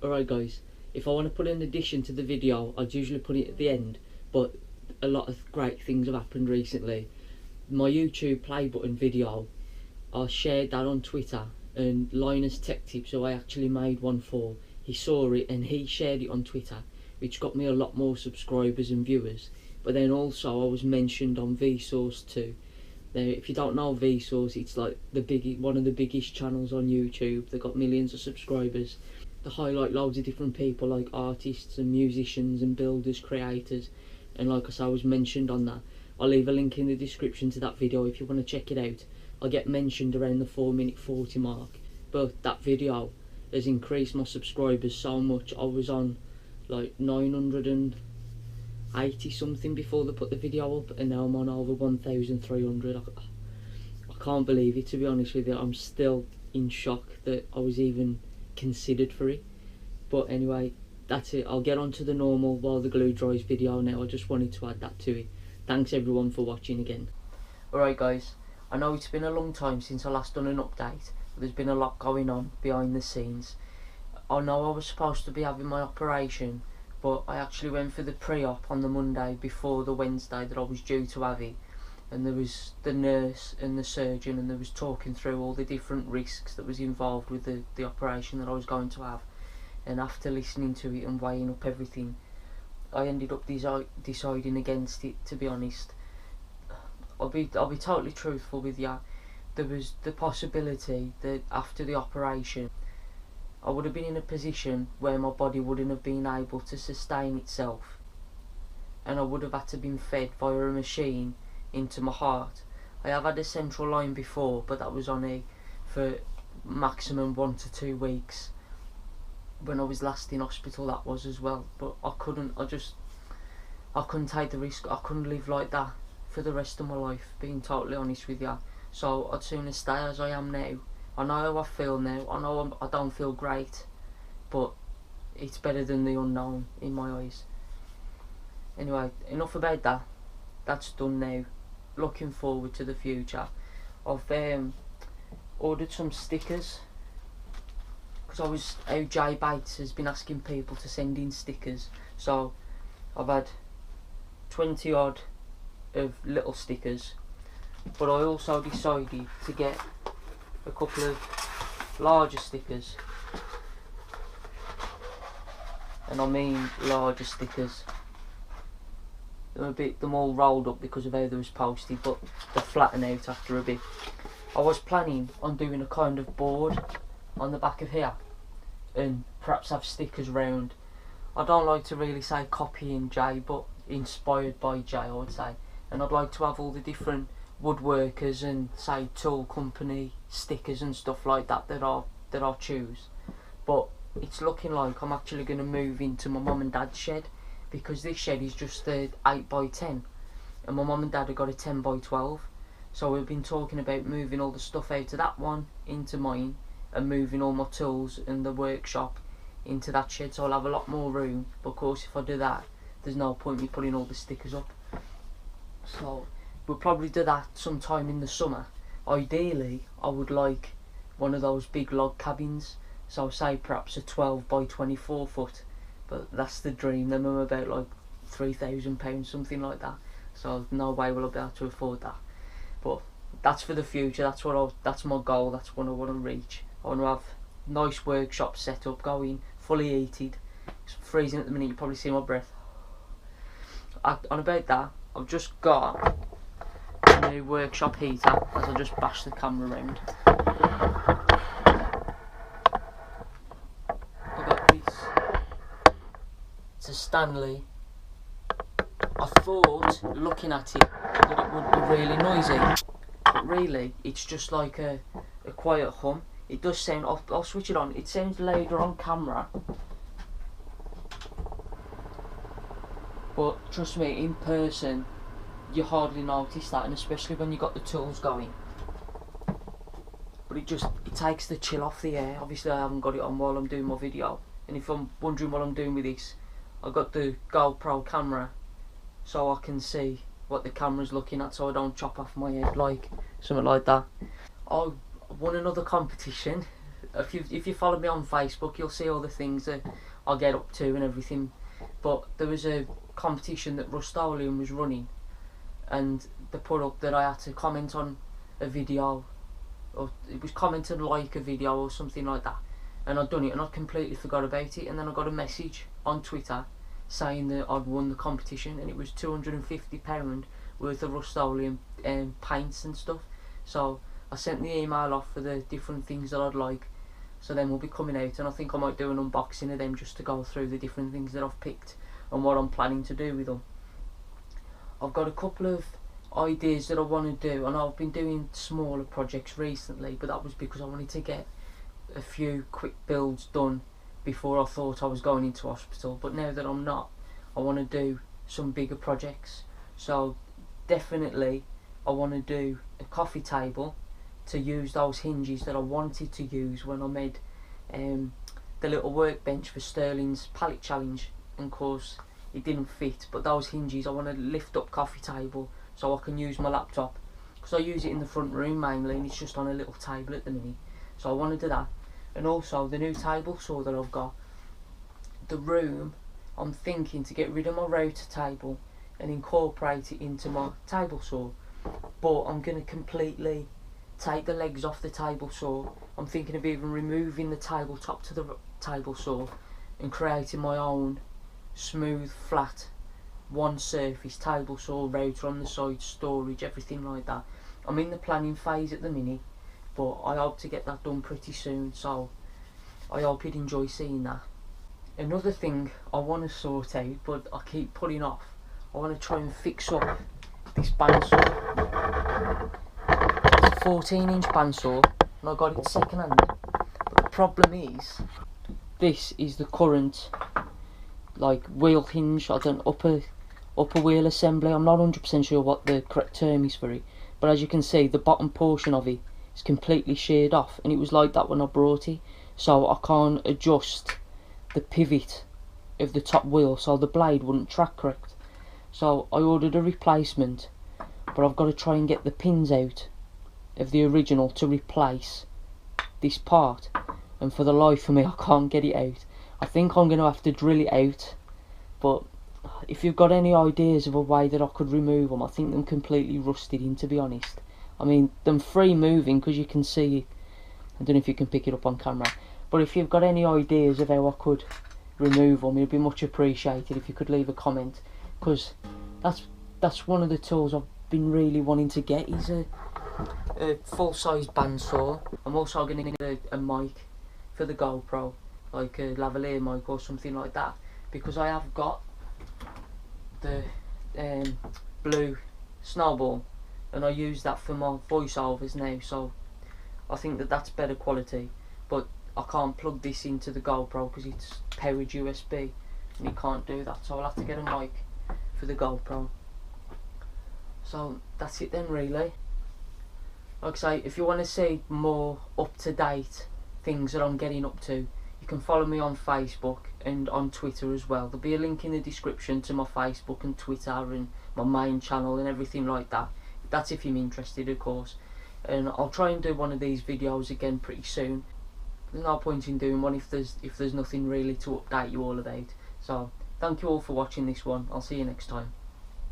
Alright guys, if I want to put an addition to the video, I'd usually put it at the end, but a lot of great things have happened recently. My YouTube play button video, I shared that on Twitter, and Linus Tech Tips, who I actually made one for, he saw it and he shared it on Twitter, which got me a lot more subscribers and viewers. But then also I was mentioned on Vsauce too. Now, if you don't know Vsauce, it's like one of the biggest channels on YouTube. They've got millions of subscribers. They highlight loads of different people, like artists and musicians and builders, creators, and like I said, I was mentioned on that. I'll leave a link in the description to that video if you want to check it out. I get mentioned around the 4:40 mark, but that video has increased my subscribers so much. I was on like 980 something before they put the video up, and now I'm on over 1,300. I can't believe it, to be honest with you. I'm still in shock that I was even considered for it. But anyway, that's it. I'll get on to the normal while the glue dries video now. I just wanted to add that to it. Thanks everyone for watching again. Alright guys, I know it's been a long time since I last done an update, but there's been a lot going on behind the scenes. I know I was supposed to be having my operation, but I actually went for the pre-op on the Monday before the Wednesday that I was due to have it, and there was the nurse and the surgeon, and there was talking through all the different risks that was involved with the operation that I was going to have. And after listening to it and weighing up everything, I ended up deciding against it, to be honest. I'll be totally truthful with you. There was the possibility that after the operation I would have been in a position where my body wouldn't have been able to sustain itself, and I would have had to been fed via a machine into my heart. I have had a central line before, but that was only for maximum 1 to 2 weeks. When I was last in hospital, that was as well. But I couldn't take the risk. I couldn't live like that for the rest of my life, being totally honest with you. So I'd sooner stay as I am now. I know how I feel now. I know I don't feel great, but it's better than the unknown in my eyes. Anyway, enough about that. That's done now. Looking forward to the future. I've ordered some stickers, because Jay Bates has been asking people to send in stickers. So I've had 20 odd of little stickers, but I also decided to get a couple of larger stickers, and I mean larger stickers. They're all rolled up because of how they was posted, but they flatten out after a bit. I was planning on doing a kind of board on the back of here, and perhaps have stickers round. I don't like to really say copying Jay, but inspired by Jay, I would say. And I'd like to have all the different woodworkers and say tool company stickers and stuff like that that I choose. But it's looking like I'm actually going to move into my mum and dad's shed, because this shed is just 8 by 10, and my mum and dad have got a 10 by 12. So we've been talking about moving all the stuff out of that one into mine, and moving all my tools and the workshop into that shed, so I'll have a lot more room. But of course, if I do that, there's no point me putting all the stickers up. So we'll probably do that sometime in the summer. Ideally, I would like one of those big log cabins, so say perhaps a 12 by 24 foot, but that's the dream. Them are about like £3,000, something like that, so no way will I be able to afford that. But that's for the future. That's my goal. That's what I want to reach. I want to have nice workshop set up, going fully heated. It's freezing at the minute, you probably see my breath. On about that, I've just got a new workshop heater, as I just bash the camera around. I got this. It's a Stanley. I thought, looking at it, that it would be really noisy, but really it's just like a quiet hum. It does sound, I'll switch it on, it sounds louder on camera, but trust me, in person you hardly notice that, and especially when you got the tools going. But it takes the chill off the air. Obviously I haven't got it on while I'm doing my video, and if I'm wondering what I'm doing with this, I've got the GoPro camera so I can see what the camera's looking at, so I don't chop off my head like something like that. I won another competition if you follow me on Facebook, you'll see all the things that I get up to and everything. But there was a competition that Rust-Oleum was running, and they put up that I had to comment on a video, or it was comment and like a video or something like that, and I'd done it and I completely forgot about it, and then I got a message on Twitter saying that I'd won the competition, and it was £250 worth of Rust-Oleum paints and stuff. So I sent the email off for the different things that I'd like, so then we'll be coming out, and I think I might do an unboxing of them just to go through the different things that I've picked and what I'm planning to do with them. I've got a couple of ideas that I want to do, and I've been doing smaller projects recently, but that was because I wanted to get a few quick builds done before I thought I was going into hospital. But now that I'm not, I want to do some bigger projects. So definitely I want to do a coffee table to use those hinges that I wanted to use when I made the little workbench for Sterling's pallet challenge, and of course it didn't fit. But those hinges, I want to lift up coffee table so I can use my laptop, because I use it in the front room mainly and it's just on a little table at the minute. So I want to do that. And also the new table saw that I've got, the room, I'm thinking to get rid of my router table and incorporate it into my table saw. But I'm going to completely take the legs off the table saw. I'm thinking of even removing the tabletop to the table saw and creating my own smooth, flat, one surface table saw, router on the side, storage, everything like that. I'm in the planning phase at the minute, but I hope to get that done pretty soon, so I hope you'd enjoy seeing that. Another thing I want to sort out, but I keep putting off, I want to try and fix up this bandsaw. It's a 14-inch bandsaw, and I got it second hand. But the problem is, this is the current like wheel hinge, I don't upper wheel assembly. I'm not 100% sure what the correct term is for it, but as you can see, the bottom portion of it is completely sheared off, and it was like that when I brought it, so I can't adjust the pivot of the top wheel so the blade wouldn't track correct. So I ordered a replacement, but I've got to try and get the pins out of the original to replace this part, and for the life of me I can't get it out. I think I'm going to have to drill it out, but if you've got any ideas of a way that I could remove them, I think them completely rusted in, to be honest. I mean, them free moving, because you can see, I don't know if you can pick it up on camera, but if you've got any ideas of how I could remove them, it'd be much appreciated if you could leave a comment, because that's one of the tools I've been really wanting to get, is a full-size bandsaw. I'm also going to get a mic for the GoPro, like a lavalier mic or something like that, because I have got the blue Snowball, and I use that for my voiceovers now, so I think that that's better quality. But I can't plug this into the GoPro because it's powered USB, and you can't do that, so I'll have to get a mic for the GoPro. So that's it then, really. Like I say, if you want to see more up-to-date things that I'm getting up to, you can follow me on Facebook and on Twitter as well. There'll be a link in the description to my Facebook and Twitter and my main channel and everything like that. That's if you're interested, of course. And I'll try and do one of these videos again pretty soon. There's no point in doing one if there's nothing really to update you all about. So thank you all for watching this one. I'll see you next time.